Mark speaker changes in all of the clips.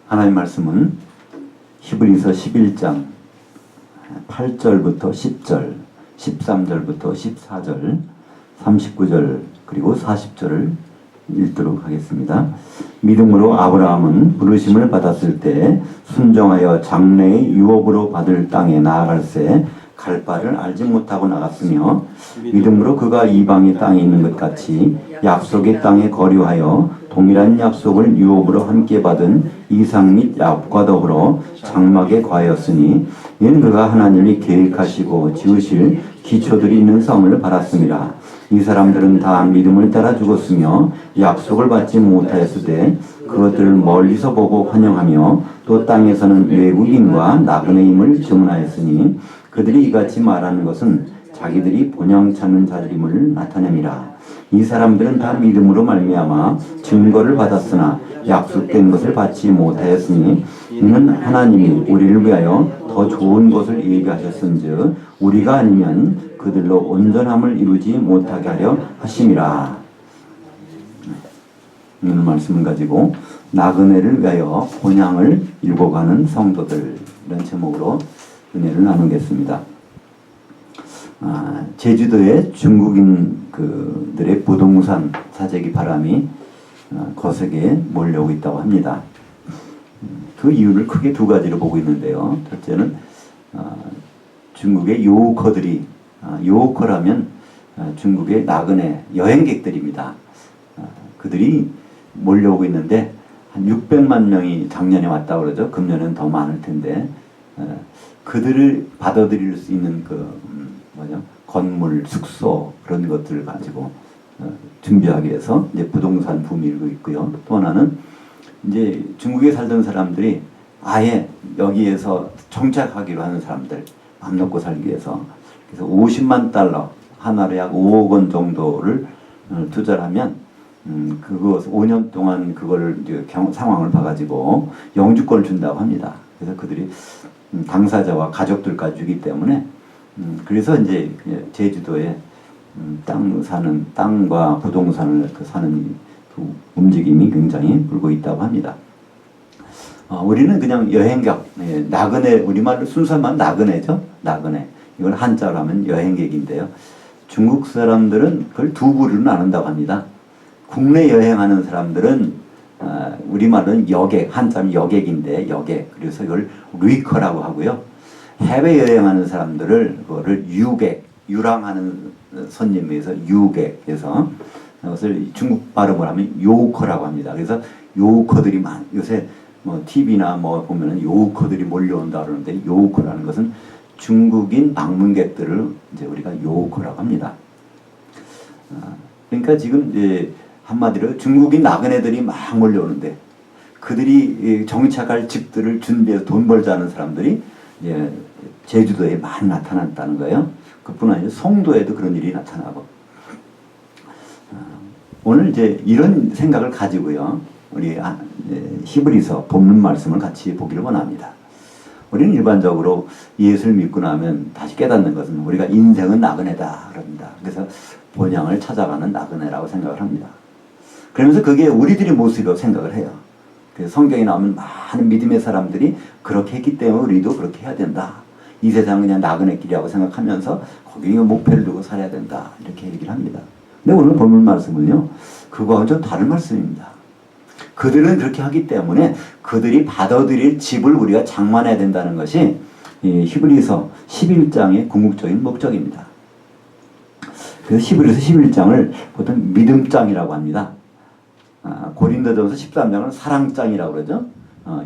Speaker 1: 하나님 말씀은 히브리서 11장 8절부터 10절, 13절부터 14절, 39절 그리고 40절을 읽도록 하겠습니다. 믿음으로 아브라함은 부르심을 받았을 때 순종하여 장래의 유업으로 받을 땅에 나아갈새 갈 바를 알지 못하고 나갔으며 믿음으로 그가 이방의 땅에 있는 것 같이 약속의 땅에 거류하여 동일한 약속을 유업으로 함께 받은 이삭 및 야곱과 더불어 장막에 거하였으니 이는 그가 하나님이 계획하시고 지으실 기초들이 있는 성을 바랐습니다. 이 사람들은 다 믿음을 따라 죽었으며 약속을 받지 못하였으되 그것들을 멀리서 보고 환영하며 또 땅에서는 외국인과 나그네임을 증언하였으니 그들이 이같이 말하는 것은 자기들이 본향 찾는 자들임을 나타냅니다. 이 사람들은 다 믿음으로 말미암아 증거를 받았으나 약속된 것을 받지 못하였으니 이는 하나님이 우리를 위하여 더 좋은 것을 예비하셨은즉 우리가 아니면 그들로 온전함을 이루지 못하게 하려 하심이라. 이런 말씀을 가지고 나그네를 위하여 본향을 이루고 가는 성도들, 이런 제목으로 은혜를 나누겠습니다. 제주도에 중국인 그들의 부동산 사재기 바람이 거세게 몰려오고 있다고 합니다. 그 이유를 크게 두 가지로 보고 있는데요. 첫째는 중국의 요커들이, 요커라면 중국의 나그네 여행객들입니다. 그들이 몰려오고 있는데 한 600만 명이 작년에 왔다고 그러죠. 금년에는 더 많을 텐데 그들을 받아들일 수 있는 건물, 숙소 그런 것들을 가지고 준비하기 위해서 이제 부동산 붐이 일고 있고요. 또 하나는 이제 중국에 살던 사람들이 아예 여기에서 정착하기로 하는 사람들, 맘 놓고 살기 위해서 그래서 50만 달러, 하나로 약 5억 원 정도를 투자를 하면 그거 5년 동안 그걸 이제 상황을 봐가지고 영주권을 준다고 합니다. 그래서 그들이 당사자와 가족들까지 주기 때문에 그래서 이제 제주도에 땅과 부동산을 사는 그 움직임이 굉장히 불고 있다고 합니다. 우리는 그냥 여행객, 나그네, 우리말로 순수한 나그네죠. 나그네. 이걸 한자로 하면 여행객인데요. 중국 사람들은 그걸 두 부류로 나눈다고 합니다. 국내 여행하는 사람들은 우리말로는 여객, 한자는 여객인데 여객. 그래서 이걸 루이커라고 하고요. 해외 여행하는 사람들을 그거를 유객, 유랑하는 손님에서 유객해서 그것을 중국 발음을 하면 요커라고 합니다. 그래서 요커들이 요새 뭐 TV나 뭐 보면은 요커들이 몰려온다 그러는데 요커라는 것은 중국인 방문객들을 이제 우리가 요커라고 합니다. 그러니까 지금 이제 한마디로 중국인 나그네들이 막 몰려오는데 그들이 정착할 집들을 준비해서 돈 벌자는 사람들이 이제 제주도에 많이 나타났다는 거예요. 그뿐 아니라 송도에도 그런 일이 나타나고 오늘 이제 이런 생각을 가지고요. 우리 히브리서 본문 말씀을 같이 보기를 원합니다. 우리는 일반적으로 예수를 믿고 나면 다시 깨닫는 것은 우리가 인생은 나그네다 그럽니다. 그래서 본향을 찾아가는 나그네라고 생각을 합니다. 그러면서 그게 우리들의 모습이라고 생각을 해요. 그래서 성경에 나오면 많은 믿음의 사람들이 그렇게 했기 때문에 우리도 그렇게 해야 된다. 이 세상은 그냥 나그네길이라고 생각하면서 거기에 목표를 두고 살아야 된다. 이렇게 얘기를 합니다. 근데 오늘 본문 말씀은요. 그거하고 좀 다른 말씀입니다. 그들은 그렇게 하기 때문에 그들이 받아들일 집을 우리가 장만해야 된다는 것이 이 히브리서 11장의 궁극적인 목적입니다. 그래서 히브리서 11장을 보통 믿음장이라고 합니다. 고린도전서 13장은 사랑장이라고 그러죠.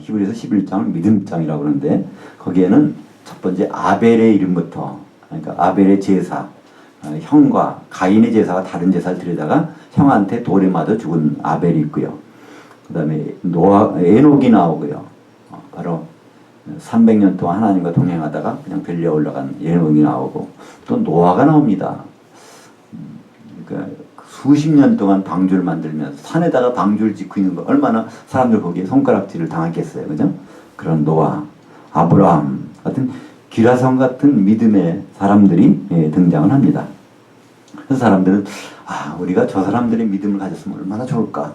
Speaker 1: 히브리서 11장을 믿음장이라고 그러는데 거기에는 첫 번째 아벨의 이름부터, 그러니까 아벨의 제사, 형과 가인의 제사가 다른 제사를 드리다가 형한테 돌에 맞아 죽은 아벨이 있고요. 그 다음에 에녹이 나오고요. 바로 300년 동안 하나님과 동행하다가 그냥 별리에 올라간 에녹이 나오고 또 노아가 나옵니다. 그러니까 수십 년 동안 방주를 만들면서 산에다가 방주를 짓고 있는 거 얼마나 사람들 거기에 손가락질을 당했겠어요. 그죠? 그런 노아, 아브라함 같은 기라성 같은 믿음의 사람들이 등장을 합니다. 그래서 사람들은 우리가 저 사람들의 믿음을 가졌으면 얼마나 좋을까.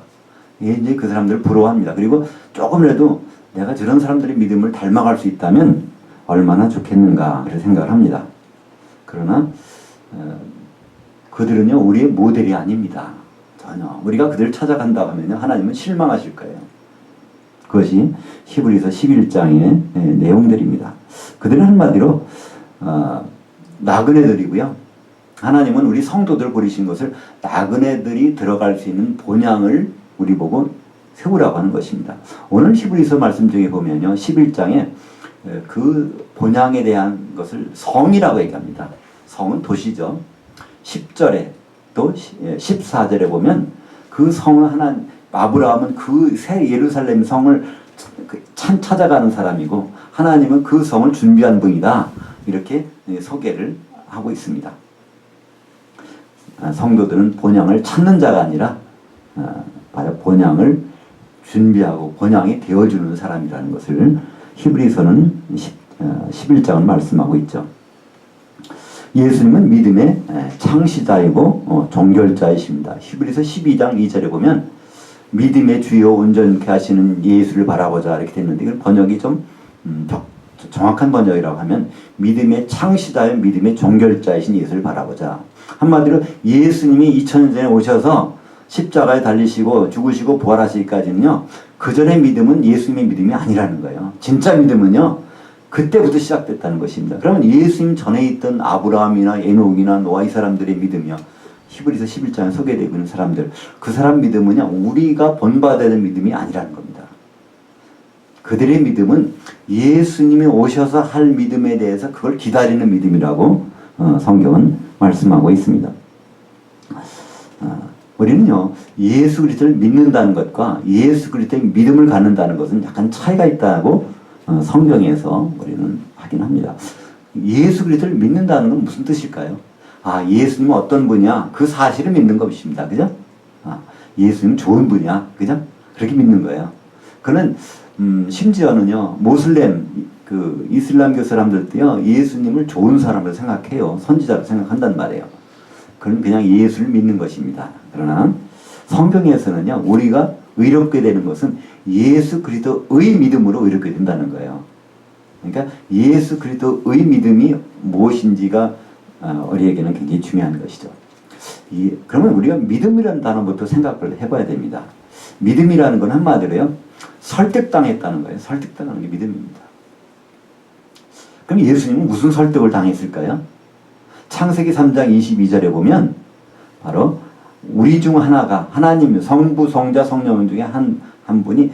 Speaker 1: 이제 그 사람들을 부러워합니다. 그리고 조금이라도 내가 저런 사람들의 믿음을 닮아갈 수 있다면 얼마나 좋겠는가 그렇게 생각을 합니다. 그러나 그들은요 우리의 모델이 아닙니다. 전혀. 우리가 그들을 찾아간다 하면요 하나님은 실망하실 거예요. 그것이 히브리서 11장의 내용들입니다. 그들은 한마디로 나그네들이고요. 하나님은 우리 성도들 버리신 것을 나그네들이 들어갈 수 있는 본향을 우리 보고 세우라고 하는 것입니다. 오늘 히브리서 말씀 중에 보면요 11장에 그 본향에 대한 것을 성이라고 얘기합니다. 성은 도시죠. 10절에 또 14절에 보면 그 성을 아브라함은 그 새 예루살렘 성을 찾아가는 사람이고 하나님은 그 성을 준비한 분이다. 이렇게 소개를 하고 있습니다. 성도들은 본향을 찾는 자가 아니라 본향을 준비하고 본향이 되어주는 사람이라는 것을 히브리서는 11장은 말씀하고 있죠. 예수님은 믿음의 창시자이고 종결자이십니다. 히브리서 12장 2절에 보면 믿음의 주요 온전케 하시는 예수를 바라보자 이렇게 됐는데 이건 번역이 좀 정확한 번역이라고 하면 믿음의 창시자요 믿음의 종결자이신 예수를 바라보자. 한마디로 예수님이 2000년 전에 오셔서 십자가에 달리시고 죽으시고 부활하시기까지는요 그 전의 믿음은 예수님의 믿음이 아니라는 거예요. 진짜 믿음은요 그때부터 시작됐다는 것입니다. 그러면 예수님 전에 있던 아브라함이나 에녹이나 노아 이 사람들의 믿음이요 히브리서 11장에 소개되고 있는 사람들 그 사람 믿음은요 우리가 본받아야 될 믿음이 아니라는 겁니다. 그들의 믿음은 예수님이 오셔서 할 믿음에 대해서 그걸 기다리는 믿음이라고 성경은 말씀하고 있습니다. 우리는요 예수 그리스도를 믿는다는 것과 예수 그리스도의 믿음을 갖는다는 것은 약간 차이가 있다고 성경에서 우리는 확인합니다. 예수 그리스도를 믿는다는 건 무슨 뜻일까요? 예수님은 어떤 분이야? 그 사실을 믿는 것입니다. 그죠? 예수님은 좋은 분이야. 그죠? 그렇게 믿는 거예요. 그는 심지어는요 모슬렘 그 이슬람교 사람들도요 예수님을 좋은 사람으로 생각해요. 선지자로 생각한단 말이에요. 그건 그냥 예수를 믿는 것입니다. 그러나 성경에서는요 우리가 의롭게 되는 것은 예수 그리스도의 믿음으로 의롭게 된다는 거예요. 그러니까 예수 그리스도의 믿음이 무엇인지가 우리에게는 굉장히 중요한 것이죠. 그러면 우리가 믿음이라는 단어부터 생각을 해봐야 됩니다. 믿음이라는 건 한마디로요 설득당했다는 거예요. 설득당하는 게 믿음입니다. 그럼 예수님은 무슨 설득을 당했을까요? 창세기 3장 22절에 보면 바로 우리 중 하나가 하나님 성부 성자 성령 중에 한 분이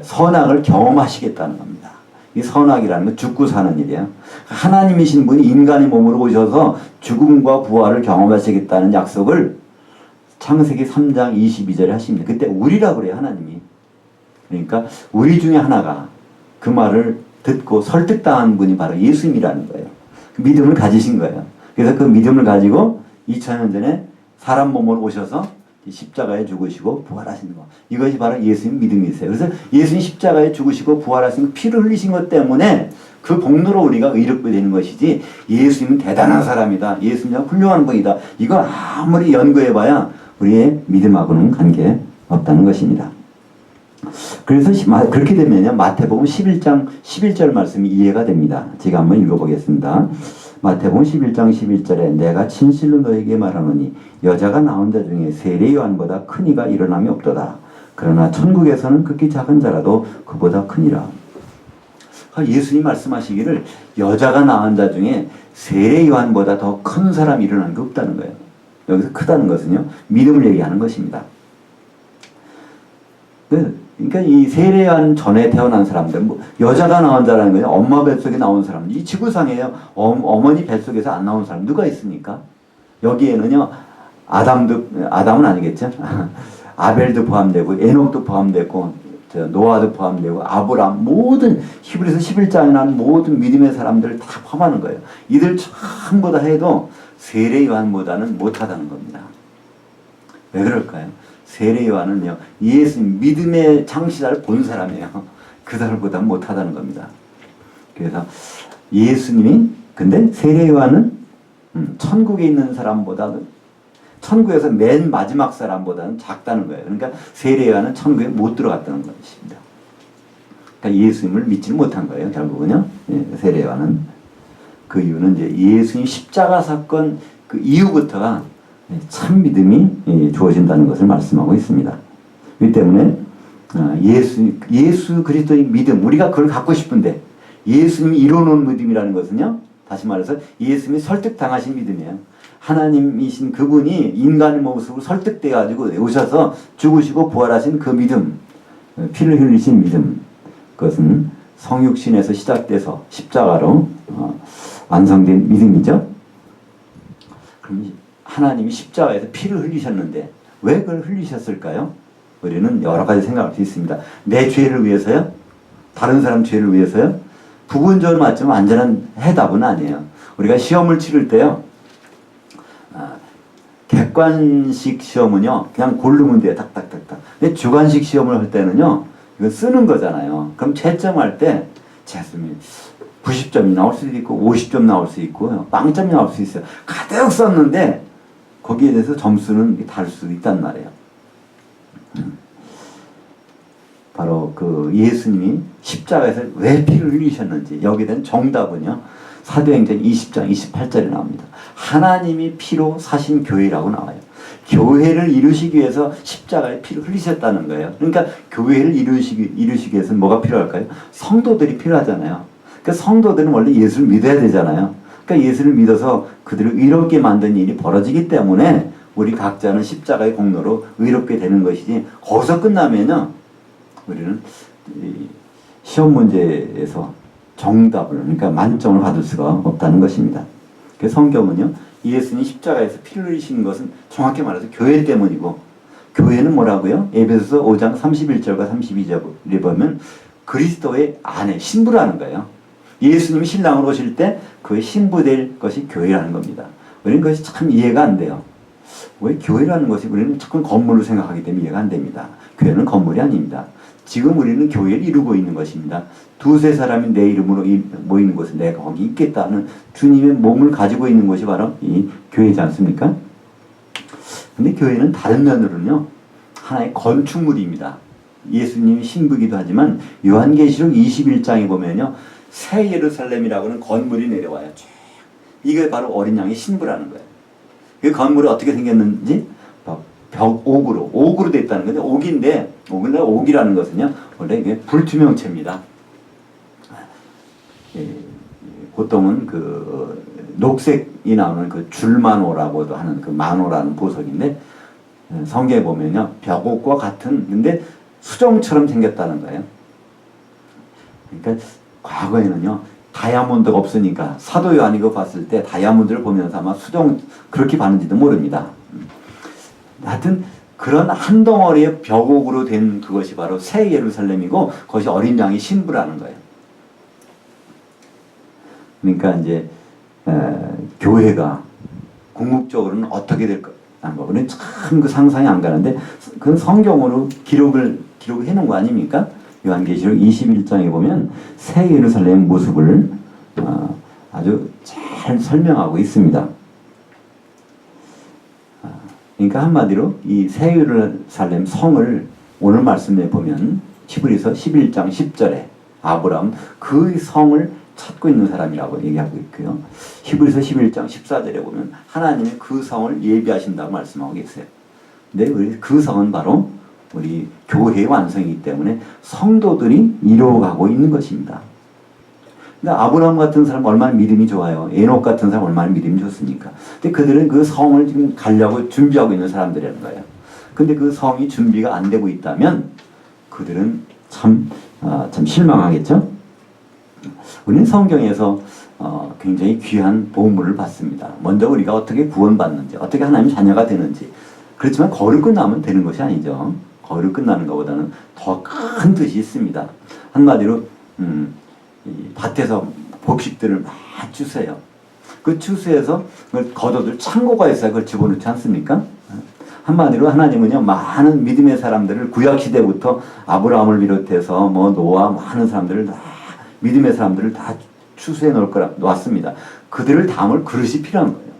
Speaker 1: 선악을 경험하시겠다는 겁니다. 이 선악이라는 건 죽고 사는 일이에요. 하나님이신 분이 인간의 몸으로 오셔서 죽음과 부활을 경험하시겠다는 약속을 창세기 3장 22절에 하십니다. 그때 우리라고 그래요. 하나님이. 그러니까 우리 중에 하나가 그 말을 듣고 설득당한 분이 바로 예수님이라는 거예요. 그 믿음을 가지신 거예요. 그래서 그 믿음을 가지고 2000년 전에 사람 몸으로 오셔서 십자가에 죽으시고 부활하신 거. 이것이 바로 예수님 믿음이세요. 그래서 예수님 십자가에 죽으시고 부활하신 거, 피를 흘리신 것 때문에 그 복로로 우리가 의롭게 되는 것이지 예수님은 대단한 사람이다. 예수님은 훌륭한 분이다. 이거 아무리 연구해봐야 우리의 믿음하고는 관계 없다는 것입니다. 그래서 그렇게 되면요 마태복음 11장 11절 말씀이 이해가 됩니다. 제가 한번 읽어보겠습니다. 마태복음 11장 11절에 내가 진실로 너에게 말하노니 여자가 낳은 자 중에 세례 요한보다 큰 이가 일어남이 없도다. 그러나 천국에서는 극히 작은 자라도 그보다 크니라. 예수님 말씀하시기를 여자가 낳은 자 중에 세례 요한보다 더 큰 사람이 일어나는 게 없다는 거예요. 여기서 크다는 것은요 믿음을 얘기하는 것입니다. 그러니까 이 세례 요한 전에 태어난 사람들, 여자가 낳은 자라는 거예요. 엄마 뱃속에 나온 사람들. 이 지구상에요. 어머니 뱃속에서 안 나온 사람 누가 있습니까? 여기에는요. 아담은 아니겠죠. 아벨도 포함되고 에녹도 포함되고 노아도 포함되고 아브라함 모든 히브리서 11장에 나오는 모든 믿음의 사람들을 다 포함하는 거예요. 이들 전부 다 해도 세례 요한보다는 못하다는 겁니다. 왜 그럴까요? 세례 요한은요 예수님 믿음의 창시자를 본 사람이에요. 그 사람보다 못하다는 겁니다. 그래서 예수님이 근데 세례 요한은 천국에 있는 사람보다는 천국에서 맨 마지막 사람보다는 작다는 거예요. 그러니까 세례 요한은 천국에 못 들어갔다는 것입니다. 그러니까 예수님을 믿지는 못한 거예요. 결국은요. 예, 세례요한은. 그 이유는 이제 예수님 십자가 사건 그 이후부터가 참 믿음이 주어진다는 것을 말씀하고 있습니다. 이 때문에 예수 그리스도의 믿음, 우리가 그걸 갖고 싶은데 예수님이 이뤄놓은 믿음이라는 것은요, 다시 말해서 예수님이 설득당하신 믿음이에요. 하나님이신 그분이 인간의 모습으로 설득돼 가지고 오셔서 죽으시고 부활하신 그 믿음, 피를 흘리신 믿음, 그것은 성육신에서 시작돼서 십자가로 완성된 믿음이죠. 그럼 하나님이 십자가에서 피를 흘리셨는데 왜 그걸 흘리셨을까요? 우리는 여러 가지 생각할 수 있습니다. 내 죄를 위해서요? 다른 사람 죄를 위해서요? 부분적으로 맞지만 완전한 해답은 아니에요. 우리가 시험을 치를 때요, 객관식 시험은요, 그냥 고르면 돼요. 딱딱딱딱. 근데 주관식 시험을 할 때는요, 이거 쓰는 거잖아요. 그럼 채점할 때, 채점이 90점이 나올 수도 있고, 50점 나올 수 있고요, 빵점이 나올 수 있어요. 가득 썼는데, 거기에 대해서 점수는 다를 수도 있단 말이에요. 바로 그 예수님이 십자가에서 왜 피를 흘리셨는지 여기에 대한 정답은요, 사도행전 20장 28절에 나옵니다. 하나님이 피로 사신 교회라고 나와요. 교회를 이루시기 위해서 십자가에 피를 흘리셨다는 거예요. 그러니까 교회를 이루시기 위해서는 뭐가 필요할까요? 성도들이 필요하잖아요. 그러니까 성도들은 원래 예수를 믿어야 되잖아요. 그러니까 예수를 믿어서 그들을 의롭게 만든 일이 벌어지기 때문에 우리 각자는 십자가의 공로로 의롭게 되는 것이지, 거기서 끝나면요, 우리는 시험 문제에서 정답을, 그러니까 만점을 받을 수가 없다는 것입니다. 그래서 성경은요, 예수님 십자가에서 피를 흘리시는 것은 정확히 말해서 교회 때문이고, 교회는 뭐라고요? 에베소서 5장 31절과 32절에 보면 그리스도의 아내, 신부라는 거예요. 예수님이 신랑으로 오실 때 그의 신부될 것이 교회라는 겁니다. 우리는 그것이 참 이해가 안 돼요. 왜 교회라는 것이, 우리는 자꾸 건물로 생각하기 때문에 이해가 안 됩니다. 교회는 건물이 아닙니다. 지금 우리는 교회를 이루고 있는 것입니다. 두세 사람이 내 이름으로 모이는 곳에 내가 거기 있겠다는 주님의 몸을 가지고 있는 것이 바로 이 교회지 않습니까? 근데 교회는 다른 면으로는요, 하나의 건축물입니다. 예수님이 신부기도 하지만 요한계시록 21장에 보면요, 새 예루살렘이라고는 건물이 내려와요. 이게 바로 어린 양의 신부라는 거예요. 그 건물이 어떻게 생겼는지 옥으로 되어 있다는 건데, 옥이라는 것은요, 원래 이게 불투명체입니다. 보통은 그 녹색이 나오는 그 줄만호라고도 하는 그 만호라는 보석인데, 성경에 보면요, 벽옥과 같은, 근데 수정처럼 생겼다는 거예요. 그러니까 과거에는요, 다이아몬드가 없으니까 사도 요한이 그거 봤을 때 다이아몬드를 보면서 아마 수정 그렇게 봤는지도 모릅니다. 하여튼 그런 한 덩어리의 벽옥으로 된 그것이 바로 새 예루살렘이고, 그것이 어린 양의 신부라는 거예요. 그러니까 이제 교회가 궁극적으로는 어떻게 될까 하는 거는 참 그 상상이 안 가는데, 그건 성경으로 기록을 해놓은 거 아닙니까? 요한계시록 21장에 보면 새 예루살렘 모습을 아주 잘 설명하고 있습니다. 그러니까 한마디로 이 새 예루살렘 성을 오늘 말씀에 보면 히브리서 11장 10절에 아브라함 그 성을 찾고 있는 사람이라고 얘기하고 있고요. 히브리서 11장 14절에 보면 하나님의 그 성을 예비하신다고 말씀하고 계세요. 근데 우리 그 성은 바로 우리 교회의 완성이기 때문에 성도들이 이루어가고 있는 것입니다. 근데 아브라함 같은 사람 얼마나 믿음이 좋아요. 에녹 같은 사람 얼마나 믿음이 좋습니까? 근데 그들은 그 성을 지금 가려고 준비하고 있는 사람들이라는 거예요. 근데 그 성이 준비가 안 되고 있다면 그들은 참 실망하겠죠? 우리는 성경에서 굉장히 귀한 보물을 받습니다. 먼저 우리가 어떻게 구원받는지, 어떻게 하나님 자녀가 되는지. 그렇지만 거기로 끝나면 되는 것이 아니죠. 거기로 끝나는 것보다는 더 큰 뜻이 있습니다. 한마디로 밭에서 곡식들을 막 주세요. 그 추수해서 그걸 걷어들 창고가 있어야 그걸 집어넣지 않습니까? 한마디로 하나님은요, 많은 믿음의 사람들을 구약시대부터 아브라함을 비롯해서 노아 많은 사람들을 다, 믿음의 사람들을 다 추수해 놓았습니다. 그들을 담을 그릇이 필요한 거예요.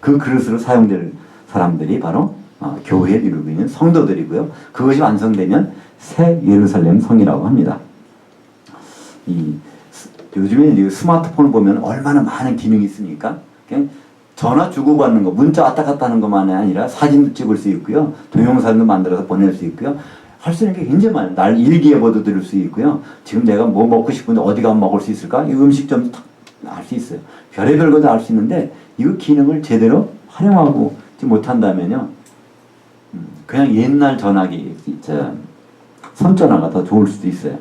Speaker 1: 그 그릇으로 사용될 사람들이 바로 교회를 이루고 있는 성도들이고요. 그것이 완성되면 새 예루살렘 성이라고 합니다. 요즘에 이제 스마트폰을 보면 얼마나 많은 기능이 있으니까 그냥 전화 주고받는 거, 문자 왔다 갔다 하는 것만이 아니라 사진도 찍을 수 있고요, 동영상도 만들어서 보낼 수 있고요, 할 수 있는 게 굉장히 많아요. 날 일기예보도 들을 수 있고요, 지금 내가 뭐 먹고 싶은데 어디 가면 먹을 수 있을까, 이 음식점 알 수 있어요. 별의별 것도 알 수 있는데 이거 기능을 제대로 활용하고 못한다면요, 그냥 옛날 전화기, 선전화가 더 좋을 수도 있어요.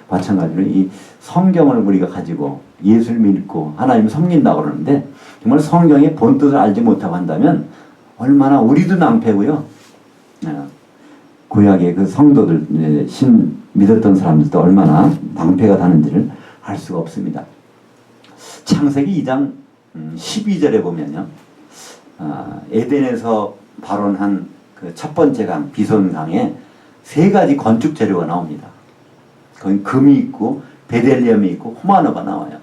Speaker 1: 마찬가지로 이 성경을 우리가 가지고 예수를 믿고 하나님을 섬긴다고 그러는데, 정말 성경의 본뜻을 알지 못하고 한다면 얼마나 우리도 낭패고요, 구약의 그 성도들, 신 믿었던 사람들도 얼마나 낭패가 다는지를 알 수가 없습니다. 창세기 2장 12절에 보면요, 에덴에서 발원한 그 첫 번째 강, 비손강에 세 가지 건축 재료가 나옵니다. 거기 금이 있고 베델리엄이 있고 호마노가 나와요.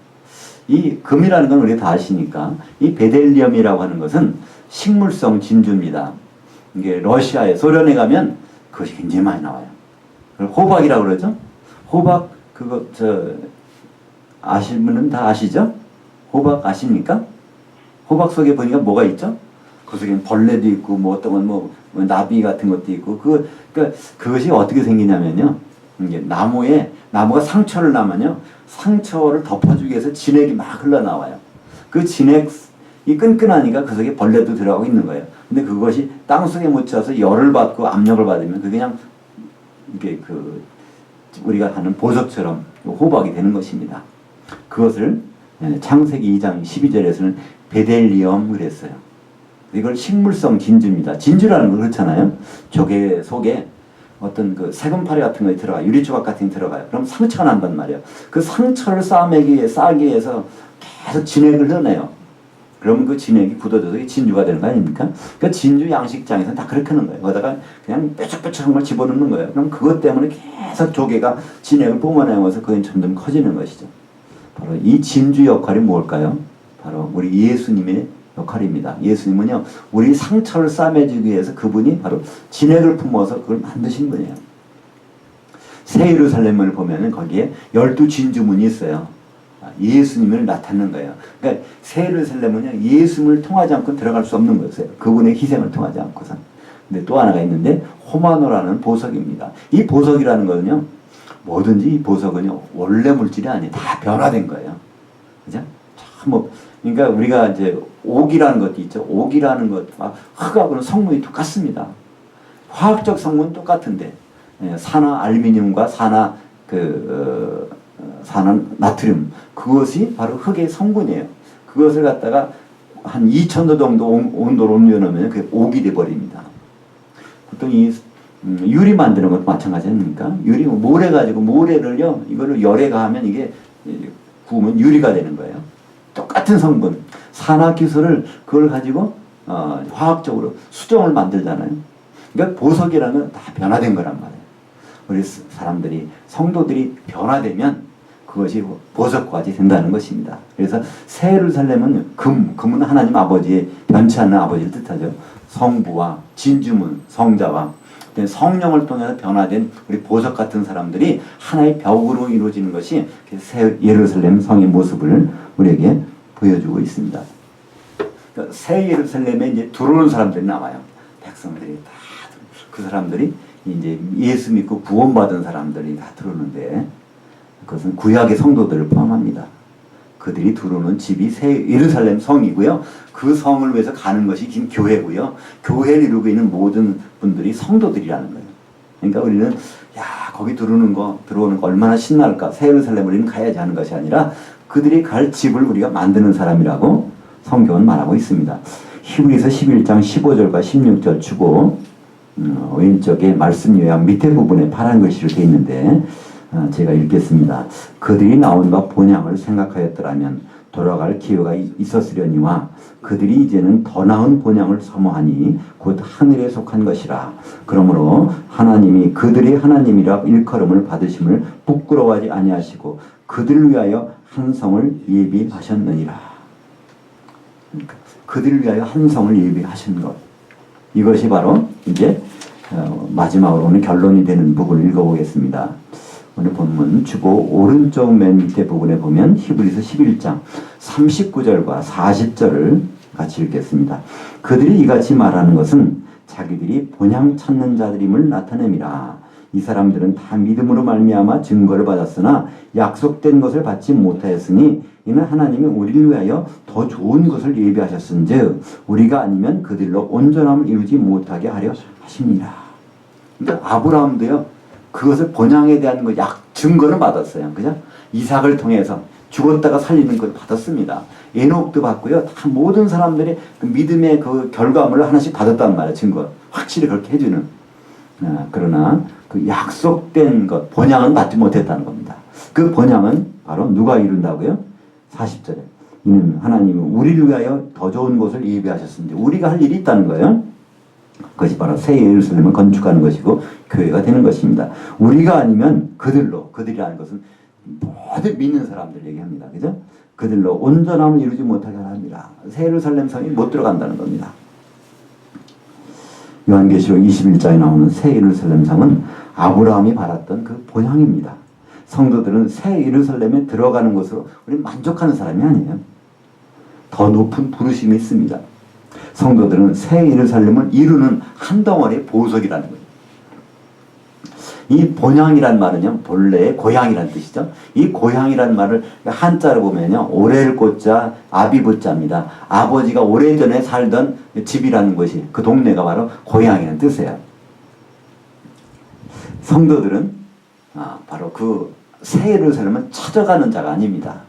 Speaker 1: 이 금이라는 건 우리가 다 아시니까, 이 베델리엄이라고 하는 것은 식물성 진주입니다. 이게 러시아에, 소련에 가면 그것이 굉장히 많이 나와요. 그걸 호박이라고 그러죠. 호박 그거 아시는 분은 다 아시죠? 호박 아십니까? 호박 속에 보니까 뭐가 있죠? 그 속에 벌레도 있고 뭐 어떤 건 뭐 나비 같은 것도 있고, 그러니까 그것이 어떻게 생기냐면요, 이게 나무가 상처를 나면요, 상처를 덮어주기 위해서 진액이 막 흘러나와요. 그 진액이 끈끈하니까 그 속에 벌레도 들어가고 있는 거예요. 근데 그것이 땅속에 묻혀서 열을 받고 압력을 받으면 그게 그냥 이게 우리가 하는 보석처럼 호박이 되는 것입니다. 그것을 창세기 2장 12절에서는 베델리엄 그랬어요. 이걸 식물성 진주입니다. 진주라는 거 그렇잖아요. 조개 속에 어떤 그 세금파리 같은 거 들어가, 유리조각 같은 게 들어가요. 그럼 상처가 난단 말이에요. 그 상처를 쌓기 위해서 계속 진액을 넣어내요. 그러면 그 진액이 굳어져서 진주가 되는 거 아닙니까? 그러니까 진주 양식장에서는 다 그렇게 하는 거예요. 거기다가 그냥 뾰족뾰족한 걸 집어넣는 거예요. 그럼 그것 때문에 계속 조개가 진액을 뿜어내면서 그게 점점 커지는 것이죠. 바로 이 진주 역할이 뭘까요? 바로 우리 예수님의 역할입니다. 예수님은요, 우리 상처를 싸매주기 위해서 그분이 바로 진액을 품어서 그걸 만드신 분이에요. 새 예루살렘을 보면은 거기에 12진주문이 있어요. 예수님을 나타내는 거예요. 그러니까 새 예루살렘은요, 예수님을 통하지 않고 들어갈 수 없는 거였어요. 그분의 희생을 통하지 않고선. 근데 또 하나가 있는데 호마노라는 보석입니다. 이 보석이라는 거는요, 뭐든지 이 보석은요, 원래 물질이 아니에요. 다 변화된 거예요. 그죠? 그러니까 우리가 이제 옥이라는 것도 있죠. 옥이라는 것, 흙하고는 성분이 똑같습니다. 화학적 성분은 똑같은데, 산화 알루미늄과 산화 나트륨, 그것이 바로 흙의 성분이에요. 그것을 갖다가 한 2000도 정도 온도로 옮겨놓으면 그게 옥이 돼버립니다. 보통 이 유리 만드는 것도 마찬가지 아닙니까? 유리 모래 가지고, 모래를요, 이거를 열에 가하면 이게 구우면 유리가 되는 거예요. 똑같은 성분, 산화기술을 그걸 가지고 화학적으로 수정을 만들잖아요. 그러니까 보석이라는 건 다 변화된 거란 말이에요. 우리 사람들이, 성도들이 변화되면 그것이 보석까지 된다는 것입니다. 그래서 새 예루살렘은 금은 하나님 아버지의 변치 않는 아버지를 뜻하죠. 성부와 진주문, 성자와 성령을 통해서 변화된 우리 보석 같은 사람들이 하나의 벽으로 이루어지는 것이 새 예루살렘 성의 모습을 우리에게 보여주고 있습니다. 그러니까 새 예루살렘에 이제 들어오는 사람들이 나와요. 백성들이 다, 그 사람들이 이제 예수 믿고 구원받은 사람들이 다 들어오는데, 그것은 구약의 성도들을 포함합니다. 그들이 들어오는 집이 새 예루살렘 성이고요. 그 성을 위해서 가는 것이 긴 교회고요. 교회를 이루고 있는 모든 분들이 성도들이라는 거예요. 그러니까 우리는 거기 들어오는 거 얼마나 신날까, 새 예루살렘 우리는 가야지 하는 것이 아니라 그들이 갈 집을 우리가 만드는 사람이라고 성경은 말하고 있습니다. 히브리서 11장 15절과 16절 주고 왼쪽에 말씀 요약 밑에 부분에 파란 글씨로 되어 있는데, 제가 읽겠습니다. 그들이 나온 바 본향을 생각하였더라면 돌아갈 기회가 있었으려니와 그들이 이제는 더 나은 본향을 사모하니 곧 하늘에 속한 것이라. 그러므로 하나님이 그들의 하나님이라 일컬음을 받으심을 부끄러워하지 아니하시고 그들을 위하여 한 성을 예비하셨느니라. 그러니까 그들을 위하여 한 성을 예비하신 것, 이것이 바로 이제 마지막으로 오늘 결론이 되는 부분을 읽어보겠습니다. 오늘 본문 주보 오른쪽 맨 밑에 부분에 보면 히브리서 11장 39절과 40절을 같이 읽겠습니다. 그들이 이같이 말하는 것은 자기들이 본향 찾는 자들임을 나타냅니다. 이 사람들은 다 믿음으로 말미암아 증거를 받았으나 약속된 것을 받지 못하였으니 이는 하나님이 우리를 위하여 더 좋은 것을 예비하셨은즉 우리가 아니면 그들로 온전함을 이루지 못하게 하려 하십니다. 그러니까 아브라함도요, 그것을 본향에 대한 증거는 받았어요. 그죠? 이삭을 통해서 죽었다가 살리는 걸 받았습니다. 에녹도 받고요. 다 모든 사람들이 그 믿음의 그 결과물을 하나씩 받았단 말이에요. 증거. 확실히 그렇게 해주는. 그러나 그 약속된 것, 본향은 받지 못했다는 겁니다. 그 본향은 바로 누가 이룬다고요? 40절에. 이는 하나님은 우리를 위하여 더 좋은 곳을 예비하셨습니다. 우리가 할 일이 있다는 거예요. 그것이 바로 새 예루살렘을 건축하는 것이고 교회가 되는 것입니다. 우리가 아니면 그들로, 그들이라는 것은 모든 믿는 사람들 얘기합니다. 그죠? 그들로 온전함을 이루지 못하게 합니다. 새 예루살렘 성이 못 들어간다는 겁니다. 요한계시록 21장에 나오는 새 예루살렘 성은 아브라함이 바랐던 그 본향입니다. 성도들은 새 예루살렘에 들어가는 것으로 우리 만족하는 사람이 아니에요. 더 높은 부르심이 있습니다. 성도들은 새 예루살렘을 이루는 한 덩어리의 보석이라는 거예요. 이 본향이란 말은요, 본래의 고향이란 뜻이죠. 이 고향이란 말을 한자로 보면요, 오렐 고자 아비부자입니다. 아버지가 오래전에 살던 집이라는 것이, 그 동네가 바로 고향이라는 뜻이에요. 성도들은 바로 그 새 예루살렘을 찾아가는 자가 아닙니다.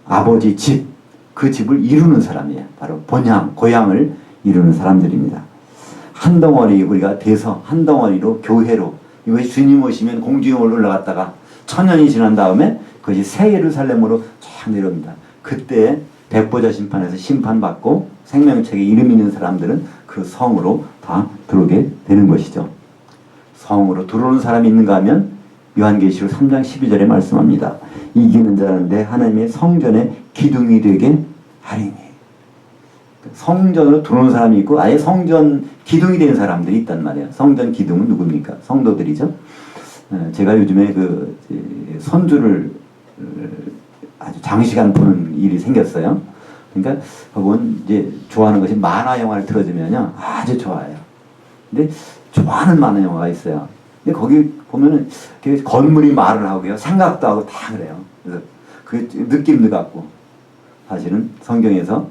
Speaker 1: 아버지 집, 그 집을 이루는 사람이에요. 바로 본향, 고향을 이루는 사람들입니다. 한 덩어리 우리가 돼서 한 덩어리로 교회로, 이것이 주님 오시면 공중에 올라갔다가 천년이 지난 다음에 그것이 새 예루살렘으로 쫙 내려옵니다. 그때 백보자 심판에서 심판받고 생명책에 이름 있는 사람들은 그 성으로 다 들어오게 되는 것이죠. 성으로 들어오는 사람이 있는가 하면 요한계시록 3장 12절에 말씀합니다. 이기는 자는 내 하나님의 성전의 기둥이 되게 하리니. 성전으로 들어오는 사람이 있고 아예 성전 기둥이 된 사람들이 있단 말이에요. 성전 기둥은 누굽니까? 성도들이죠. 제가 요즘에 그 선주를 아주 장시간 보는 일이 생겼어요. 그러니까 그건 이제 좋아하는 것이 만화 영화를 틀어주면요 아주 좋아해요. 근데 좋아하는 만화 영화가 있어요. 근데 거기 보면은 건물이 말을 하고요, 생각도 하고 다 그래요. 그래서 그 느낌도 같고, 사실은 성경에서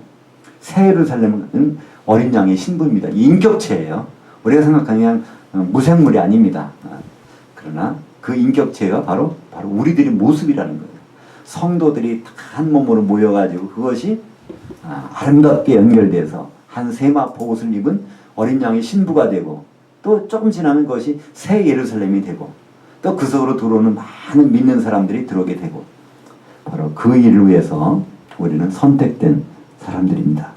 Speaker 1: 새 예루살렘은 어린 양의 신부입니다. 인격체예요. 우리가 생각하는 그냥 무생물이 아닙니다. 그러나 그 인격체가 바로 우리들의 모습이라는 거예요. 성도들이 한 몸으로 모여가지고 그것이 아름답게 연결돼서 한 세마포 옷을 입은 어린 양의 신부가 되고, 또 조금 지나면 그것이 새 예루살렘이 되고, 또 그 속으로 들어오는 많은 믿는 사람들이 들어오게 되고, 바로 그 일을 위해서 우리는 선택된 사람들입니다.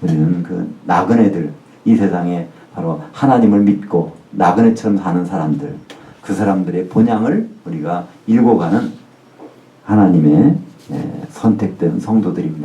Speaker 1: 우리는 그 나그네들, 이 세상에 바로 하나님을 믿고 나그네처럼 사는 사람들, 그 사람들의 본향을 우리가 일궈가는 하나님의 선택된 성도들입니다.